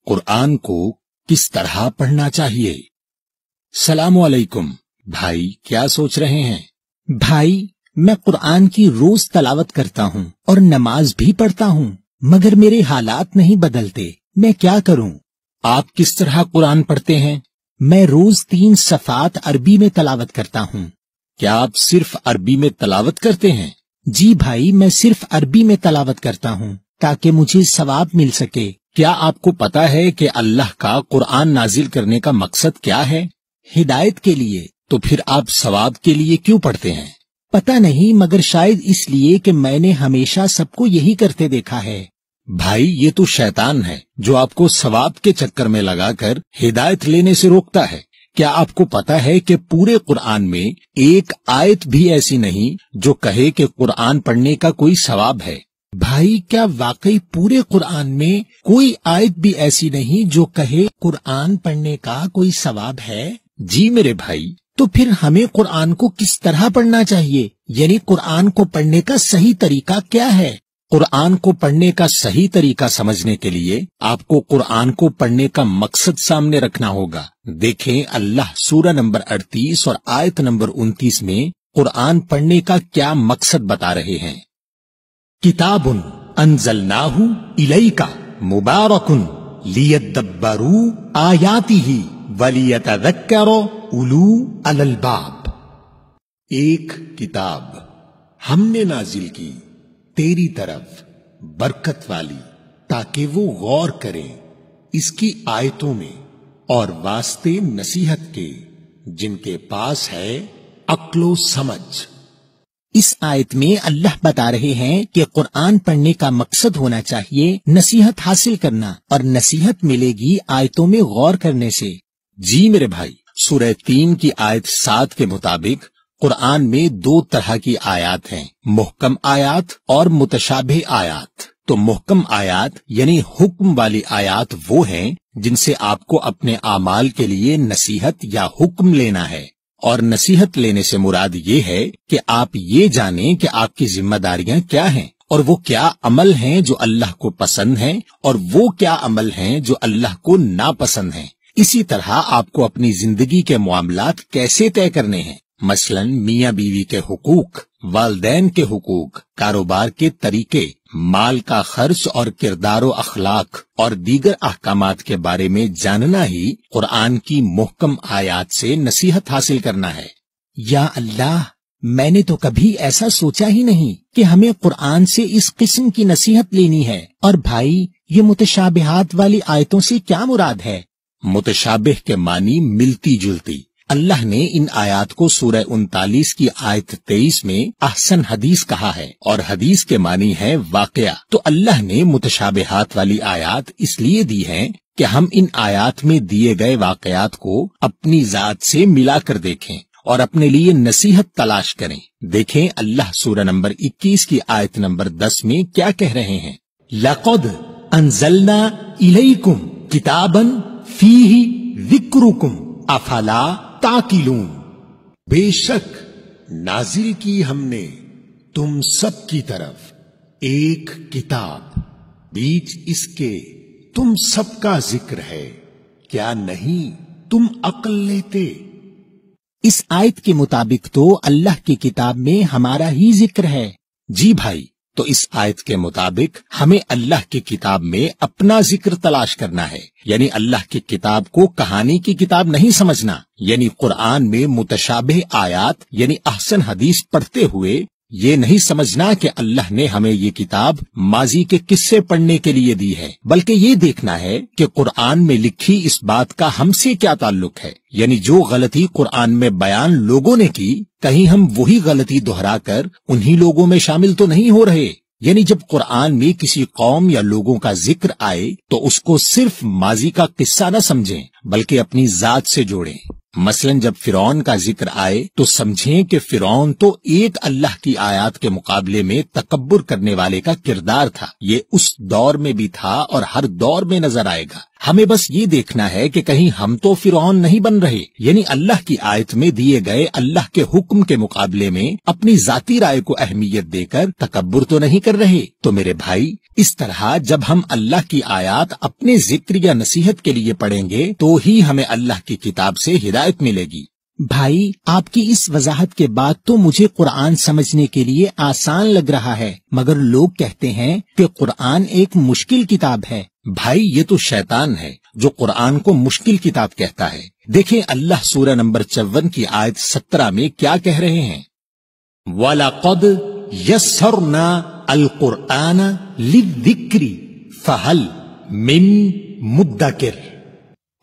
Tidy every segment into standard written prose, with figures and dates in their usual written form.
कुरान को किस तरह पढ़ना चाहिए। सलाम अलैकुम। भाई क्या सोच रहे हैं? भाई मैं कुरान की रोज तलावत करता हूँ और नमाज भी पढ़ता हूँ, मगर मेरे हालात नहीं बदलते। मैं क्या करूँ? आप किस तरह कुरान पढ़ते हैं? मैं रोज 3 सफ़ात अरबी में तलावत करता हूँ। क्या आप सिर्फ अरबी में तलावत करते हैं? जी भाई, मैं सिर्फ अरबी में तलावत करता हूँ ताकि मुझे सवाब मिल सके। क्या आपको पता है कि अल्लाह का कुरान नाजिल करने का मकसद क्या है? हिदायत के लिए। तो फिर आप सवाब के लिए क्यों पढ़ते हैं? पता नहीं, मगर शायद इसलिए कि मैंने हमेशा सबको यही करते देखा है। भाई ये तो शैतान है जो आपको सवाब के चक्कर में लगाकर हिदायत लेने से रोकता है। क्या आपको पता है कि पूरे कुरान में एक आयत भी ऐसी नहीं जो कहे कि कुरान पढ़ने का कोई सवाब है? भाई क्या वाकई पूरे कुरान में कोई आयत भी ऐसी नहीं जो कहे कुरान पढ़ने का कोई सवाब है? जी मेरे भाई। तो फिर हमें कुरान को किस तरह पढ़ना चाहिए, यानी कुरान को पढ़ने का सही तरीका क्या है? कुरान को पढ़ने का सही तरीका समझने के लिए आपको कुरान को पढ़ने का मकसद सामने रखना होगा। देखें अल्लाह सूरा नंबर 38 और आयत नंबर 29 में कुरान पढ़ने का क्या मकसद बता रहे हैं। किताबुन अंज़लनाहु इलैका मुबारकुन लियद्दब्बरू आयातिही वलियतज़क्करू उलू अलअल्बाब। एक किताब हमने नाजिल की तेरी तरफ बरकत वाली, ताकि वो गौर करें इसकी आयतों में, और वास्ते नसीहत के जिनके पास है अक्लो समझ। इस आयत में अल्लाह बता रहे हैं कि कुरान पढ़ने का मकसद होना चाहिए नसीहत हासिल करना, और नसीहत मिलेगी आयतों में गौर करने से। जी मेरे भाई, सूरह 3 की आयत 7 के मुताबिक कुरान में 2 तरह की आयात हैं, मुहकम आयात और मुतशाबिह आयात। तो मुहकम आयात यानी हुक्म वाली आयात वो हैं जिनसे आपको अपने आमाल के लिए नसीहत या हुक्म लेना है, और नसीहत लेने से मुराद ये है कि आप ये जानें कि आपकी जिम्मेदारियां क्या हैं, और वो क्या अमल हैं जो अल्लाह को पसंद हैं, और वो क्या अमल हैं जो अल्लाह को नापसंद हैं। इसी तरह आपको अपनी जिंदगी के मामलात कैसे तय करने हैं, मसलन मियाँ बीवी के हुकूक, वालदैन के हुकूक, कारोबार के तरीके, माल का खर्च और किरदार अखलाक और दीगर अहकामात के बारे में जानना ही कुरान की मुहकम आयात से नसीहत हासिल करना है। या अल्लाह, मैंने तो कभी ऐसा सोचा ही नहीं कि हमें कुरान से इस किस्म की नसीहत लेनी है। और भाई ये मुतशाबिहात वाली आयतों से क्या मुराद है? मुतशाबिह के मानी मिलती जुलती। अल्लाह ने इन आयात को सूरह 39 की आयत 23 में अहसन हदीस कहा है, और हदीस के मानी है वाकया। तो अल्लाह ने मुतशाबिहात वाली आयात इसलिए दी है कि हम इन आयात में दिए गए वाकयात को अपनी जात से मिलाकर देखें और अपने लिए नसीहत तलाश करें। देखें अल्लाह सूरह नंबर 21 की आयत नंबर 10 में क्या कह रहे हैं। लक़द अंज़लना इलैकुम किताबन फीही ज़िक्रुकुम अफला ताकिलून। बेशक नाजिल की हमने तुम सब की तरफ एक किताब, बीच इसके तुम सबका जिक्र है, क्या नहीं तुम अक्ल लेते? इस आयत के मुताबिक तो अल्लाह की किताब में हमारा ही जिक्र है। जी भाई, तो इस आयत के मुताबिक हमें अल्लाह की किताब में अपना जिक्र तलाश करना है, यानी अल्लाह की किताब को कहानी की किताब नहीं समझना। यानी कुरान में मुतशाबिह आयात यानी अहसन हदीस पढ़ते हुए ये नहीं समझना कि अल्लाह ने हमें ये किताब माजी के किस्से पढ़ने के लिए दी है, बल्कि ये देखना है कि कुरान में लिखी इस बात का हमसे क्या ताल्लुक है। यानी जो गलती कुरान में बयान लोगों ने की, कहीं हम वही गलती दोहराकर उन्हीं लोगों में शामिल तो नहीं हो रहे। यानी जब कुरान में किसी कौम या लोगों का जिक्र आए तो उसको सिर्फ माजी का किस्सा न समझें, बल्कि अपनी जात से जोड़ें। मसलन जब फिरौन का जिक्र आए तो समझें कि फिरौन तो एक अल्लाह की आयत के मुकाबले में तकब्बुर करने वाले का किरदार था। ये उस दौर में भी था और हर दौर में नजर आएगा। ہمیں بس یہ دیکھنا ہے کہ کہیں ہم تو فرعون نہیں بن رہے، یعنی اللہ کی آیت میں دیے گئے اللہ کے حکم کے مقابلے میں اپنی ذاتی رائے کو اہمیت دے کر تکبر تو نہیں کر رہے۔ تو میرے بھائی، اس طرح جب ہم اللہ کی آیات اپنے ذکر یا نصیحت کے لیے پڑھیں گے تو ہی ہمیں اللہ کی کتاب سے ہدایت ملے گی۔ بھائی، آپ کی اس وضاحت کے بعد تو مجھے قرآن سمجھنے کے لیے آسان لگ رہا ہے، مگر لوگ کہتے ہیں کہ قرآن ایک مشکل کتاب ہے۔ بھائی، یہ تو شیطان ہے جو قرآن کو مشکل کتاب کہتا ہے۔ دیکھیں اللہ سورہ نمبر 54 کی آیت 17 میں کیا کہہ رہے ہیں، وَلَقَدْ يَسَّرْنَا الْقُرْآنَ لِلذِّكْرِ فَهَلْ مِن مُدَّكِرٍ،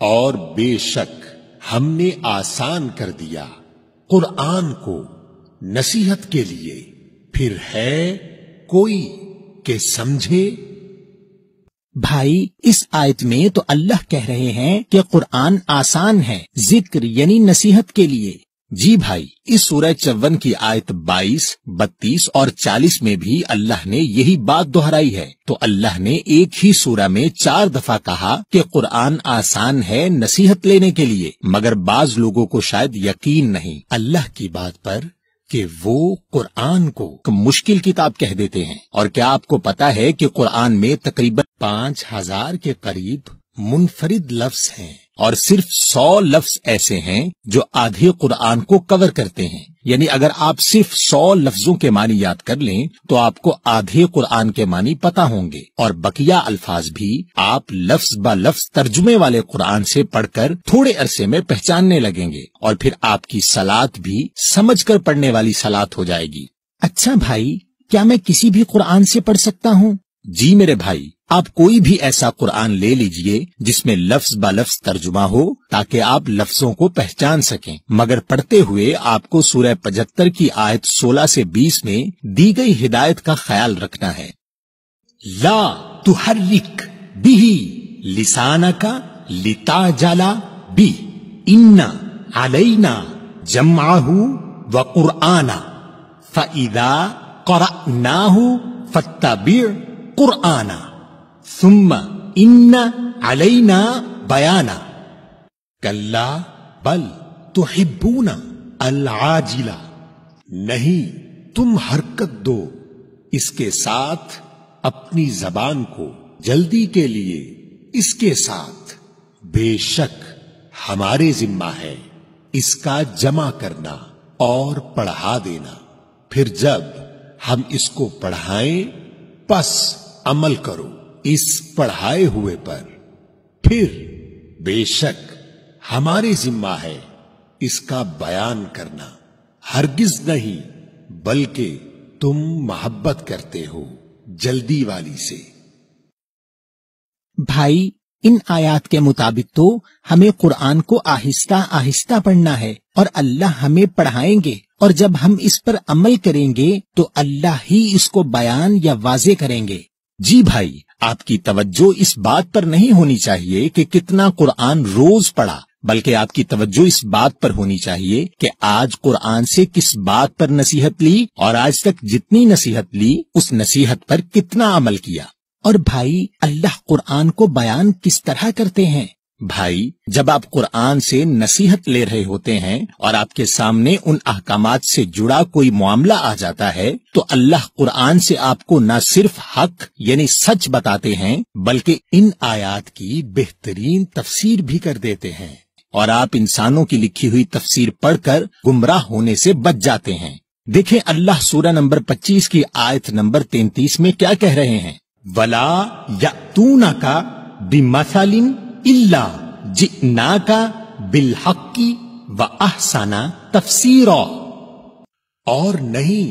اور بے شک ہم نے آسان کر دیا قرآن کو نصیحت کے لیے، پھر ہے کوئی کہ سمجھے۔ بھائی، اس آیت میں تو اللہ کہہ رہے ہیں کہ قرآن آسان ہے، ذکر یعنی نصیحت کے لیے۔ جی بھائی، اس سورہ 54 کی آیت 22، 32 اور 40 میں بھی اللہ نے یہی بات دہرائی ہے۔ تو اللہ نے ایک ہی سورہ میں 4 دفعہ کہا کہ قرآن آسان ہے نصیحت لینے کے لیے، مگر بعض لوگوں کو شاید یقین نہیں اللہ کی بات پر کہ وہ قرآن کو مشکل کتاب کہہ دیتے ہیں۔ اور کیا آپ کو پتا ہے کہ قرآن میں تقریباً 5000 کے قریب منفرد لفظ ہیں، اور صرف 100 لفظ ایسے ہیں جو آدھے قرآن کو کور کرتے ہیں۔ یعنی اگر آپ صرف 100 لفظوں کے معنی یاد کر لیں تو آپ کو آدھے قرآن کے معنی پتا ہوں گے، اور بقیہ الفاظ بھی آپ لفظ با لفظ ترجمے والے قرآن سے پڑھ کر تھوڑے عرصے میں پہچاننے لگیں گے، اور پھر آپ کی صلاۃ بھی سمجھ کر پڑھنے والی صلاۃ ہو جائے گی۔ اچھا بھائی، کیا میں کسی بھی قرآن سے پڑھ سکتا ہوں؟ جی میرے بھائی، آپ کوئی بھی ایسا قرآن لے لیجئے جس میں لفظ با لفظ ترجمہ ہو تاکہ آپ لفظوں کو پہچان سکیں، مگر پڑھتے ہوئے آپ کو سورہ 75 کی آیت 16 سے 20 میں دی گئی ہدایت کا خیال رکھنا ہے، لا تحرک بہ لسانک لتعجل بہ ان علینا جمعہ وقرآنہ فإذا قرأناہ فاتبع قرآنہ ثم ان علینا بیانا کلا بل تحبون العاجلہ، نہیں تم حرکت دو اس کے ساتھ اپنی زبان کو جلدی کے لیے، اس کے ساتھ بے شک ہمارے ذمہ ہے اس کا جمع کرنا اور پڑھا دینا، پھر جب ہم اس کو پڑھائیں پس عمل کرو اس پڑھائے ہوئے پر، پھر بے شک ہمارے ذمہ ہے اس کا بیان کرنا، ہرگز نہیں بلکہ تم محبت کرتے ہو جلدی والی سے۔ بھائی، ان آیات کے مطابق تو ہمیں قرآن کو آہستہ آہستہ پڑھنا ہے، اور اللہ ہمیں پڑھائیں گے، اور جب ہم اس پر عمل کریں گے تو اللہ ہی اس کو بیان یا واضح کریں گے۔ جی بھائی، آپ کی توجہ اس بات پر نہیں ہونی چاہیے کہ کتنا قرآن روز پڑھا، بلکہ آپ کی توجہ اس بات پر ہونی چاہیے کہ آج قرآن سے کس بات پر نصیحت لی، اور آج تک جتنی نصیحت لی اس نصیحت پر کتنا عمل کیا۔ اور بھائی، اللہ قرآن کو بیان کس طرح کرتے ہیں؟ بھائی، جب آپ قرآن سے نصیحت لے رہے ہوتے ہیں اور آپ کے سامنے ان احکامات سے جڑا کوئی معاملہ آ جاتا ہے تو اللہ قرآن سے آپ کو نہ صرف حق یعنی سچ بتاتے ہیں بلکہ ان آیات کی بہترین تفسیر بھی کر دیتے ہیں، اور آپ انسانوں کی لکھی ہوئی تفسیر پڑھ کر گمراہ ہونے سے بچ جاتے ہیں۔ دیکھیں اللہ سورہ نمبر 25 کی آیت نمبر 33 میں کیا کہہ رہے ہیں، وَلَا يَأْتُونَكَ بِمَثَلٍ إِلَّا جِئْنَاكَ بِالْحَقِّ وَأَحْسَنَ تَفْسِيرًا، اور نہیں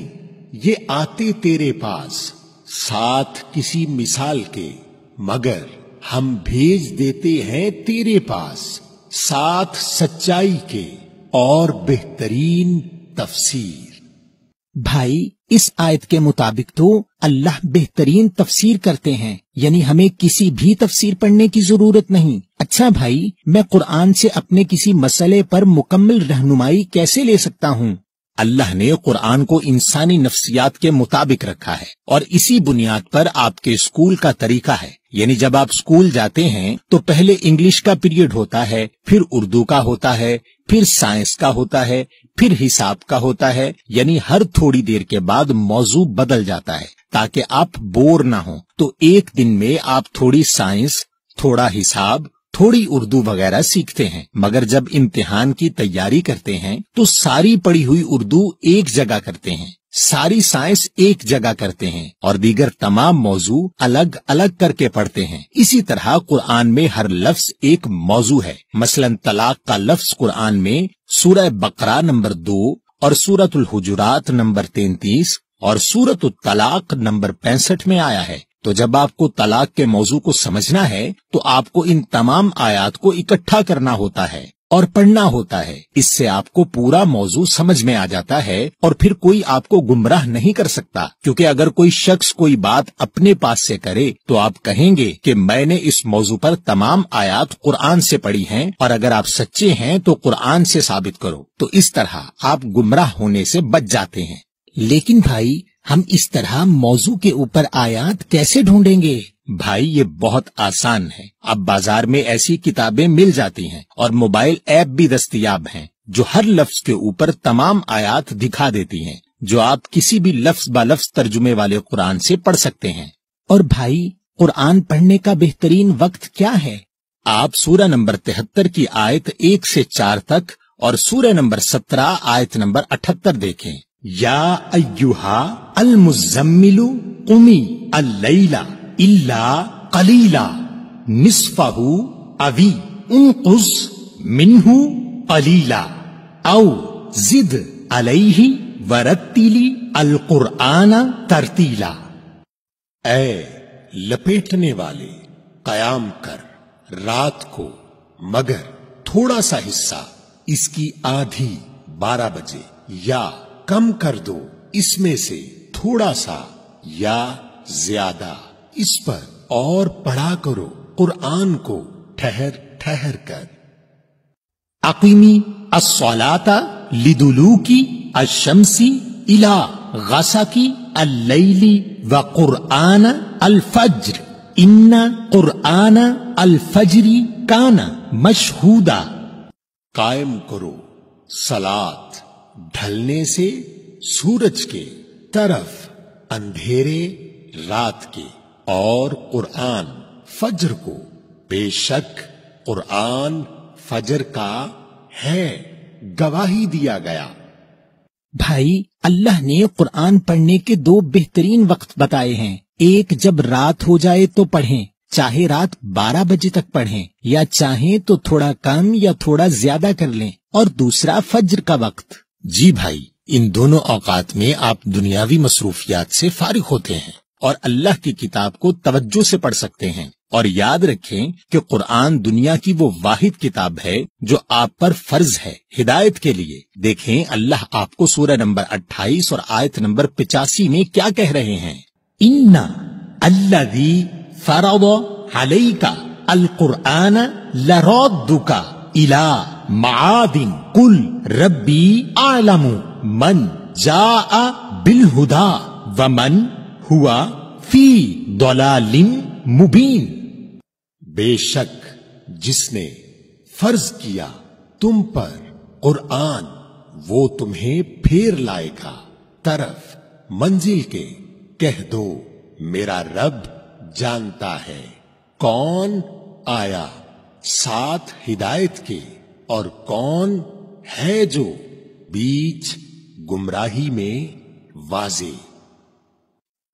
یہ آتے تیرے پاس ساتھ کسی مثال کے، مگر ہم بھیج دیتے ہیں تیرے پاس ساتھ سچائی کے اور بہترین تفسیر۔ بھائی، اس آیت کے مطابق تو اللہ بہترین تفسیر کرتے ہیں، یعنی ہمیں کسی بھی تفسیر پڑھنے کی ضرورت نہیں۔ اچھا بھائی، میں قرآن سے اپنے کسی مسئلے پر مکمل رہنمائی کیسے لے سکتا ہوں؟ اللہ نے قرآن کو انسانی نفسیات کے مطابق رکھا ہے، اور اسی بنیاد پر آپ کے اسکول کا طریقہ ہے، यानी जब आप स्कूल जाते हैं तो पहले इंग्लिश का पीरियड होता है, फिर उर्दू का होता है, फिर साइंस का होता है, फिर हिसाब का होता है। यानी हर थोड़ी देर के बाद मौजू बदल जाता है ताकि आप बोर ना हो। तो एक दिन में आप थोड़ी साइंस, थोड़ा हिसाब, थोड़ी उर्दू वगैरह सीखते हैं, मगर जब इम्तिहान की तैयारी करते हैं तो सारी पढ़ी हुई उर्दू एक जगह करते हैं, सारी साइंस एक जगह करते हैं और दीगर तमाम मौजू अलग अलग करके पढ़ते हैं। इसी तरह कुरान में हर लफ्ज एक मौजू है। मसलन तलाक का लफ्ज कुरान में सूरह बकरा नंबर 2 और सूरतुल हुजुरात नंबर 33 और सूरतुल तलाक नंबर 65 में आया है। तो जब आपको तलाक के मौजू को समझना है तो आपको इन तमाम आयात को इकट्ठा करना होता है और पढ़ना होता है। इससे आपको पूरा मौजू समझ में आ जाता है और फिर कोई आपको गुमराह नहीं कर सकता, क्योंकि अगर कोई शख्स कोई बात अपने पास से करे तो आप कहेंगे कि मैंने इस मौजू पर तमाम आयात कुरान से पढ़ी हैं और अगर आप सच्चे हैं तो कुरान से साबित करो। तो इस तरह आप गुमराह होने से बच जाते हैं। लेकिन भाई हम इस तरह मौजू के ऊपर आयात कैसे ढूंढेंगे? भाई ये बहुत आसान है। अब बाजार में ऐसी किताबें मिल जाती हैं और मोबाइल ऐप भी दस्तयाब हैं जो हर लफ्ज के ऊपर तमाम आयात दिखा देती हैं, जो आप किसी भी लफ्ज ब लफ्ज तर्जुमे वाले कुरान से पढ़ सकते हैं। और भाई कुरान पढ़ने का बेहतरीन वक्त क्या है? आप सूरह नंबर 73 की आयत 1 से 4 तक और सूरह नंबर 17 आयत नंबर 78 देखें। या अय्युहा अल मुज़म्मिलु कुमी अल-लैला इल्ला कलीला निस्फहु अवी उनकुस मिन्हु कलीला औ जिद अलैहि वरत्तिली अल कुरआन तरतीला। ए लपेटने वाले, कयाम कर रात को, मगर थोड़ा सा हिस्सा इसकी आधी 12 बजे, या कम कर दो इसमें से थोड़ा सा या ज्यादा इस पर और पढ़ा करो कुरान को ठहर ठहर कर। अकीमी अस्सलाता लिदुलूकी अशम्सी इला गसाकी अल-लैली व कुरआन अल-फज्र इन्ना कुरआन अल-फज्री काना मशहूदा। कायम करो सलात ढलने से सूरज के तरफ अंधेरे रात के और कुरान फज्र को, बेशक कुरान फज्र का है, गवाही दिया गया। भाई अल्लाह ने कुरान पढ़ने के 2 बेहतरीन वक्त बताए हैं। एक जब रात हो जाए तो पढ़ें, चाहे रात 12 बजे तक पढ़ें या चाहे तो थोड़ा कम या थोड़ा ज्यादा कर लें, और दूसरा फज्र का वक्त। जी भाई, इन दोनों औकात में आप दुनियावी मसरूफियात से फारिग होते हैं और अल्लाह की किताब को तवज्जो से पढ़ सकते हैं। और याद रखें कि कुरान दुनिया की वो वाहिद किताब है जो आप पर फर्ज है हिदायत के लिए। देखें अल्लाह आपको सूरह नंबर 28 और आयत नंबर 85 में क्या कह रहे हैं। इन्ना अल्लज़ी फरद अलैका अल कुरआन लरद्दुका इला मादिन कुल रब्बी आलमु मन जाअ बिल हुदा व मन हुआ फी दलालिम मुबीन। बेशक जिसने फर्ज किया तुम पर कुरान, वो तुम्हें फेर लाएगा तरफ मंजिल के। कह दो मेरा रब जानता है कौन आया साथ हिदायत के और कौन है जो बीच गुमराही में वाजे।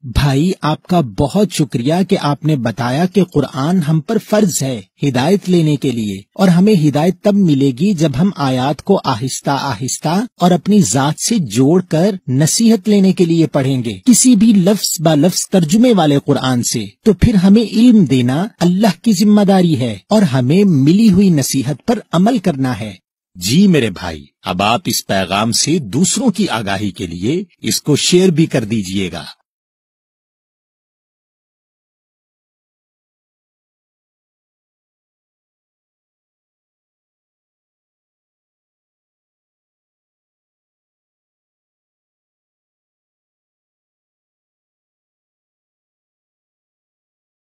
भाई आपका बहुत शुक्रिया कि आपने बताया कि कुरान हम पर फर्ज है हिदायत लेने के लिए, और हमें हिदायत तब मिलेगी जब हम आयात को आहिस्ता आहिस्ता और अपनी जात से जोड़कर नसीहत लेने के लिए पढ़ेंगे किसी भी लफ्ज ब लफ्ज तर्जुमे वाले कुरान से। तो फिर हमें इल्म देना अल्लाह की जिम्मेदारी है और हमें मिली हुई नसीहत पर अमल करना है। जी मेरे भाई, अब आप इस पैगाम से दूसरों की आगाही के लिए इसको शेयर भी कर दीजिएगा।